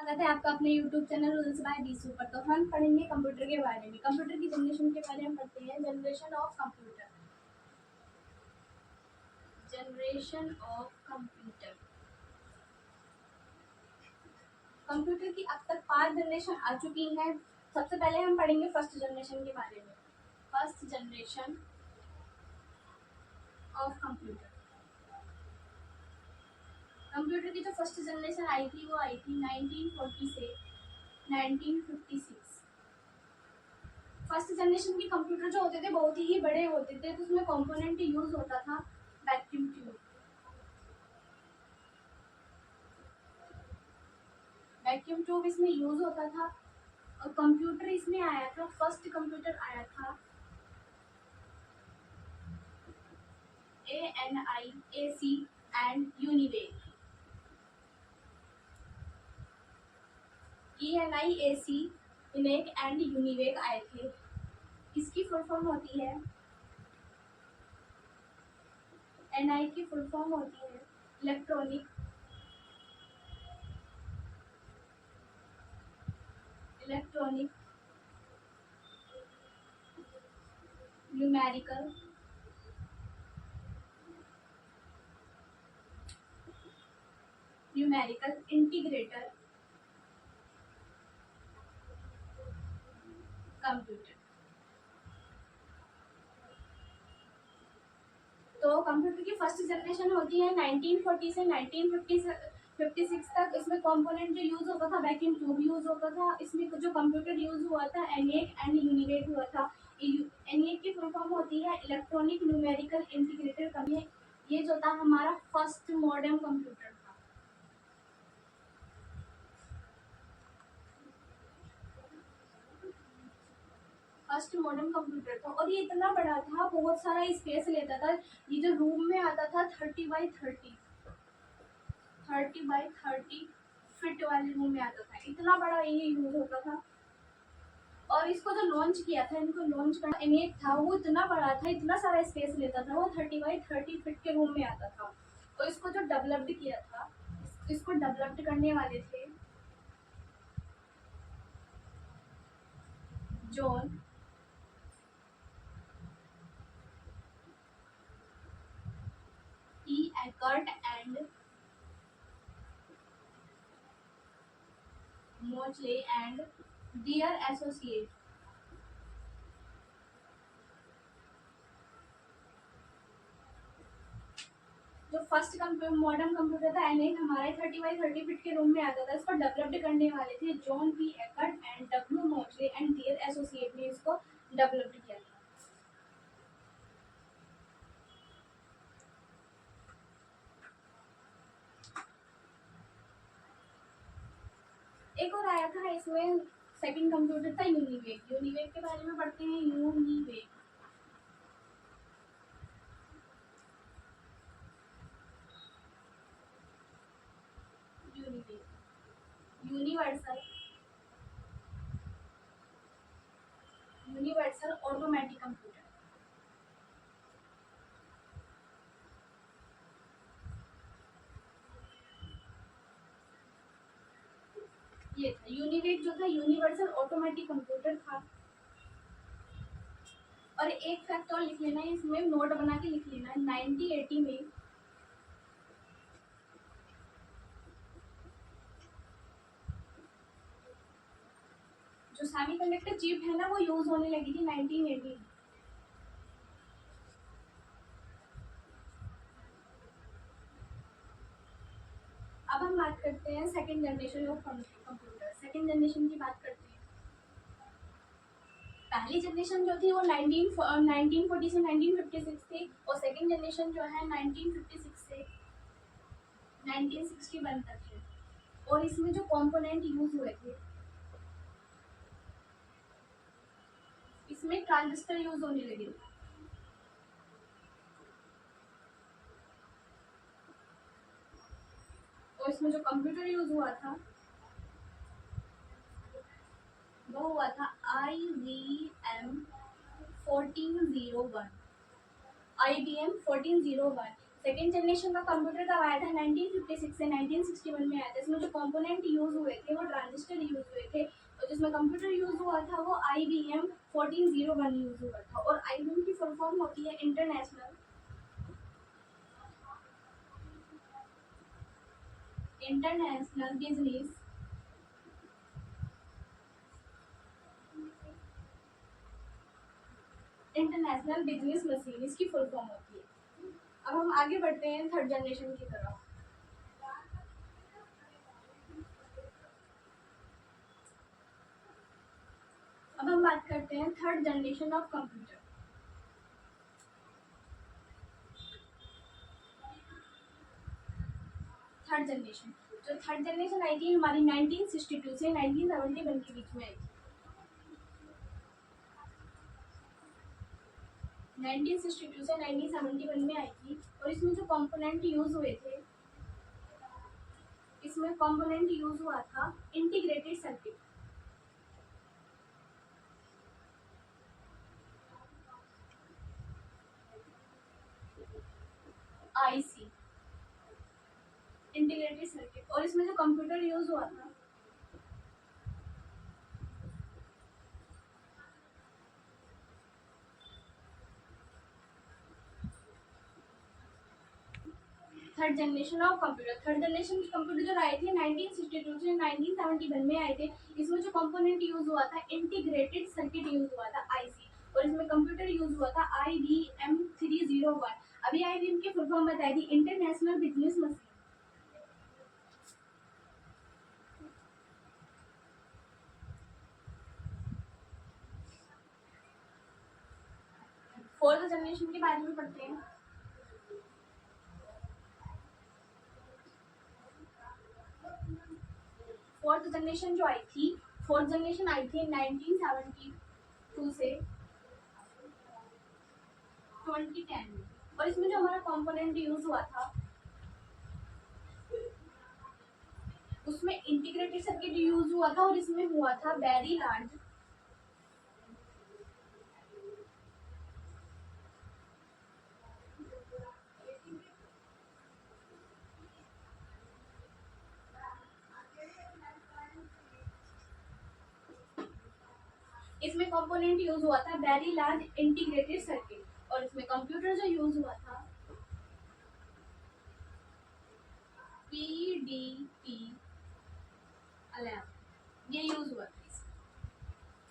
स्वागत है आपका अपने YouTube channel rules bye Bisu पर। तो हम पढ़ेंगे कंप्यूटर के बारे में, कंप्यूटर की जनरेशन के बारे में पढ़ते हैं। Generation of computer. Generation of computer. Computer की अब तक 5 जनरेशन आ चुकी हैं। सबसे पहले हम पढ़ेंगे फर्स्ट जनरेशन के बारे में। First generation of computer. Computer की जो फर्स्ट जनरेशन आई थी वो आई थी 1940 से 1956। फर्स्ट जनरेशन के कंप्यूटर जो होते थे बहुत ही बड़े होते थे, तो उसमें कंपोनेंट यूज होता था वैक्यूम ट्यूब। वैक्यूम ट्यूब इसमें यूज होता था। और कंप्यूटर इसमें आया था, फर्स्ट कंप्यूटर आया था ANIAC and UNIVAC. ANIAC ENIAC and UNIVAC आए थे। इसकी फुल फॉर्म होती है, NI की फुल फॉर्म होती है इलेक्ट्रॉनिक न्यूमेरिकल इंटीग्रेटर कंप्यूटर। तो कंप्यूटर की फर्स्ट जनरेशन होती है 1940 से 1956 तक। इसमें कंपोनेंट जो यूज होता था वैक्यूम ट्यूब यूज होता था। इसमें जो कंप्यूटर यूज हुआ था ENIAC एंड यूनिवेक हुआ था। ENIAC की फुल फॉर्म होती है इलेक्ट्रॉनिक न्यूमेरिकल इंटीग्रेटेड कंप्यूटर। ये जो था हमारा फर्स्ट मॉडर्न कंप्यूटर था। फर्स्ट मॉडर्न कंप्यूटर था और ये इतना बड़ा था, बहुत सारा स्पेस लेता था। ये जो रूम में आता था 30 बाई 30 फिट वाले रूम में आता था। इतना बड़ा ये यूज होता था। और इसको जो लॉन्च किया था, इनको लॉन्च करना ENIAC था, वो इतना बड़ा था, इतना सारा स्पेस लेता था। वो 30 बाई 30 फिट के रूम में आता था। तो इसको जो डेवलप्ड किया था, इसको डेवलप्ड करने वाले थे John E. Eckert and Mauchly and their associate. जो फर्स्ट मॉडर्न कंप्यूटर था ENIAC हमारे 30 बाई 30 फीट के रूम में आता था। इसको डेवलप्ड करने वाले थे John P Eckert and W Mauchly and their associate ने इसको डेवलप्ड किया था। एक और आया था इसमें, सेकंड कंप्यूटर था यूनिवेक। यूनिवेक के बारे में पढ़ते हैं। UNIVAC universal automatic computer. ये था यूनिवेक, जो था यूनिवर्सल ऑटोमेटिक कंप्यूटर था। और एक फैक्ट और लिख लेना है, इसमें नोट बना के लिख लेना है। 1980 में जो सेमीकंडक्टर चिप है ना, वो यूज होने लगी थी 1980। अब हम बात करते हैं second generation of computer. Second generation की बात करते हैं। पहली जनरेशन जो थी वो 1940 से 1956 थी। और सेकंड जनरेशन जो है 1956 से 1961 तक है। और इसमें जो कंपोनेंट यूज हुए थे, इसमें ट्रांजिस्टर यूज होने लगे थे। और इसमें जो कंप्यूटर यूज हुआ था वो हुआ था IBM 1401। सेकेंड जनरेशन का कंप्यूटर कब आया था? 1956 से 1961 में आया था। इसमें जो कंपोनेंट यूज हुए थे वो रजिस्टर यूज हुए थे, और जिसमें कंप्यूटर यूज हुआ था वो IBM 1401 यूज हुआ था। और IBM की फुल फॉर्म होती है इंटरनेशनल बिजनेस मशीन, इसकी फुल फॉर्म होती है। अब हम आगे बढ़ते हैं थर्ड जनरेशन की तरफ। अब हम बात करते हैं third generation of computer. Third generation, जो थर्ड जनरेशन आई थी हमारी 1962 से 1971 के बीच में आई थी। 1962 से 1971 में आई थी। और इसमें जो कंपोनेंट यूज हुए थे, इसमें कंपोनेंट यूज हुआ था integrated circuit, IC, integrated circuit. और इसमें जो कंप्यूटर यूज हुआ था, third generation of computer. Third generation computer जो आए थे 1962 से 1971 में आए थे। इसमें जो कंपोनेंट यूज हुआ था इंटीग्रेटेड सर्किट यूज हुआ था, IC। और इसमें कंप्यूटर यूज हुआ था IBM 301। अभी IBM की फुल फॉर्म बताई थी, international business machine. Fourth generation के बारे में पढ़ते हैं। फोर्थ जनरेशन जो आई थी, फोर्थ जनरेशन आई थी 1972 से 2010 में। और इसमें जो हमारा कंपोनेंट यूज हुआ था, उसमें इंटीग्रेटेड सर्किट यूज हुआ था। और इसमें हुआ था वेरी लार्ज इसमें कंपोनेंट यूज हुआ था वेरी लार्ज इंटीग्रेटेड सर्किट। और इसमें कंप्यूटर जो यूज हुआ था PDP 11, ये यूज हुआ था।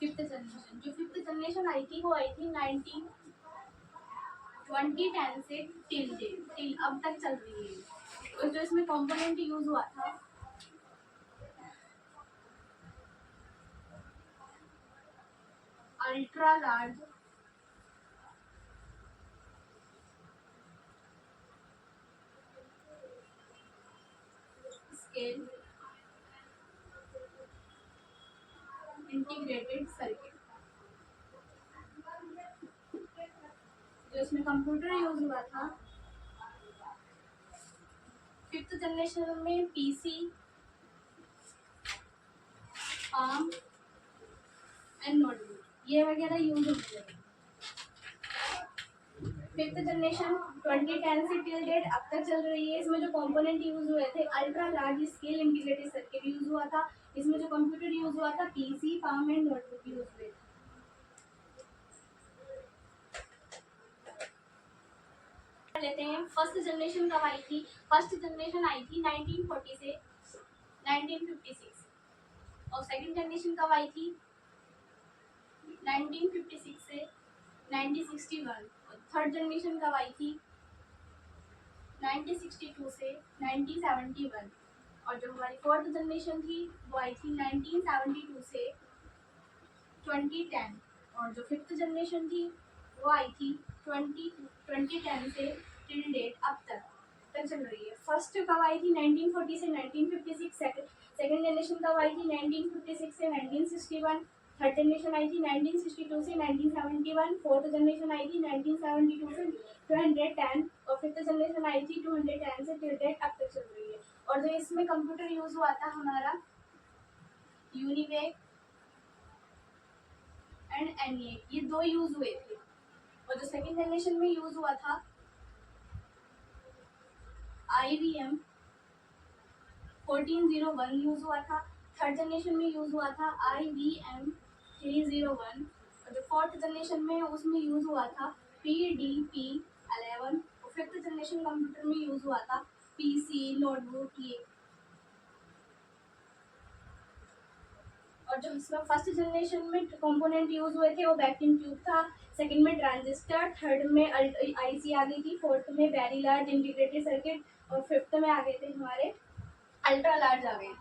फिफ्थ जनरेशन, जो फिफ्थ जनरेशन आई थी वो आई थी 2010 से टिल अब तक चल रही है। और जो इसमें कंपोनेंट यूज हुआ था ultra large scale integrated circuit. जो इसमें कंप्यूटर यूज हुआ था फिफ्थ जनरेशन में PC, ARM एंड नोटबुक, ये वगैरह यूज होते हैं। फिफ्थ जनरेशन 2010 से टिल डेट अब तक चल रही है। इसमें जो कंपोनेंट यूज हुए थे ultra large scale integrated circuit use हुआ था। इसमें जो कंप्यूटर यूज हुआ था PC, ARM and notebook use हुए थे। लेते हैं फर्स्ट जनरेशन कब आई थी। फर्स्ट जनरेशन आई थी 1940 से 1956। और सेकंड जनरेशन कब आई थी 1956 से 1961। और थर्ड जनरेशन कब आई थी 1962 से 1971। और जो हमारी फोर्थ जनरेशन थी वो आई थी 1972 से 2010। और जो फिफ्थ जनरेशन थी वो आई थी 2010 से टिल डेट अब तक चल रही है। फर्स्ट कब आई थी 1940 से 1956। सेकंड जनरेशन कब आई थी 1956 से 1961। थर्ड जनरेशन आई थी 1962 से 1971। फोर्थ जनरेशन आई थी 1972 से 210। और फिफ्थ जनरेशन आई थी 210 से टिल डेट अब तक चल रही है। और जो इसमें कंप्यूटर यूज हुआ था हमारा यूनिवेक एंड ENIAC, ये दो यूज हुए थे। और जो सेकंड जनरेशन में यूज हुआ था IBM 1401 यूज हुआ था। थर्ड जनरेशन में यूज़ हुआ था IBM 301, और जो फोर्थ जनरेशन में उसमें यूज़ हुआ था PDP 11, और फिफ्थ जनरेशन कंप्यूटर में यूज़ हुआ था PC नोटबुक ये। और जो इसमें फर्स्ट जनरेशन में कंपोनेंट यूज़ हुए थे वो वैक्यूम ट्यूब था, सेकंड में ट्रांजिस्टर, थर्ड में IC आ गई थी, फोर्थ में वेरी लार्ज इंटीग्रेटेड सर्किट, और फिफ्थ में आ गए थे हमारे अल्ट्रा लार्ज आ गए।